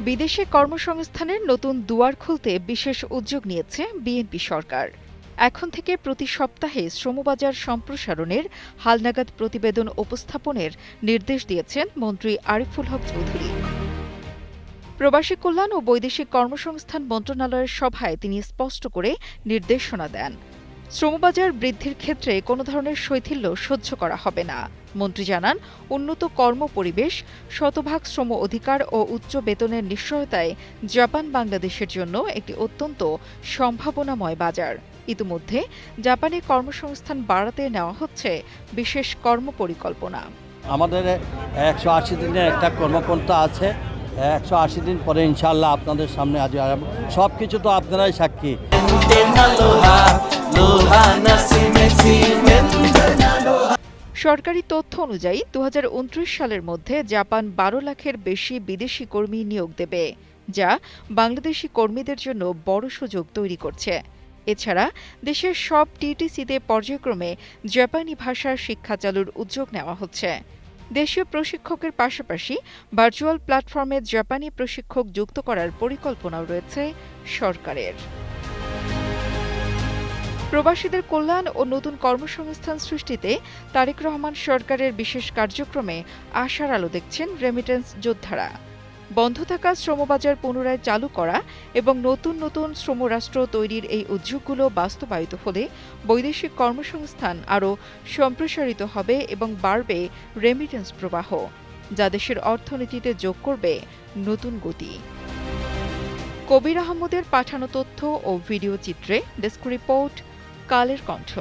বিদেশে কর্মসংস্থানের নতুন দুয়ার খুলতে বিশেষ উদ্যোগ নিয়েছে বিএনপি সরকার। এখন থেকে প্রতি সপ্তাহে শ্রমবাজার সম্প্রসারণের হালনাগাদ প্রতিবেদন উপস্থাপনের নির্দেশ দিয়েছেন মন্ত্রী আরিফুল হক চৌধুরী। প্রবাসী কল্যাণ ও বৈদেশিক কর্মসংস্থান মন্ত্রণালয়ের সভায় তিনি স্পষ্ট করে নির্দেশনা দেন, শ্রমবাজার বৃদ্ধির ক্ষেত্রে কোনো ধরনের শৈথিল্য সহ্য করা হবে না। মন্ত্রী জানান, উন্নত কর্মপরিবেশ, শতভাগ শ্রম অধিকার ও উচ্চ বেতনের নিশ্চয়তায় জাপান বাংলাদেশের জন্য একটি অত্যন্ত সম্ভাবনাময় বাজার। ইতিমধ্যে জাপানে কর্মসংস্থান বাড়াতে নেওয়া হচ্ছে বিশেষ কর্মপরিকল্পনা। আমাদের 180 দিনের একটা কর্মপন্থা আছে। 180 দিন পরে ইনশাআল্লাহ আপনাদের সামনে হাজির হব। সব কিছু তো আপনারাই সাক্ষী। সরকারি তথ্য অনুযায়ী 2029 সালের মধ্যে জাপান 12 লাখের বেশি বিদেশি কর্মী নিয়োগ দেবে, যা বাংলাদেশি কর্মীদের জন্য বড় সুযোগ তৈরি করছে। এছাড়া দেশের সব টিটিসিতে পর্যায়ক্রমে জাপানি ভাষার শিক্ষা চালুর উদ্যোগ নেওয়া হচ্ছে। দেশীয় প্রশিক্ষকের পাশাপাশি ভার্চুয়াল প্ল্যাটফর্মে জাপানি প্রশিক্ষক যুক্ত করার পরিকল্পনাও রয়েছে সরকারের। প্রবাসীদের কল্যাণ ও নতুন কর্মসংস্থান সৃষ্টিতে তারেক রহমান সরকারের বিশেষ কার্যক্রমে আশার আলো দেখছেন রেমিটেন্স যোদ্ধারা। বন্ধ থাকা শ্রমবাজার পুনরায় চালু করা এবং নতুন নতুন শ্রমরাষ্ট্র তৈরির এই উদ্যোগগুলো বাস্তবায়িত হলে বৈদেশিক কর্মসংস্থান আরও সম্প্রসারিত হবে এবং বাড়বে রেমিটেন্স প্রবাহ, যা দেশের অর্থনীতিতে যোগ করবে নতুন গতি। কবির আহমদের পাঠানো তথ্য ও ভিডিও চিত্রে ডেস্ক রিপোর্ট, কালের কণ্ঠ।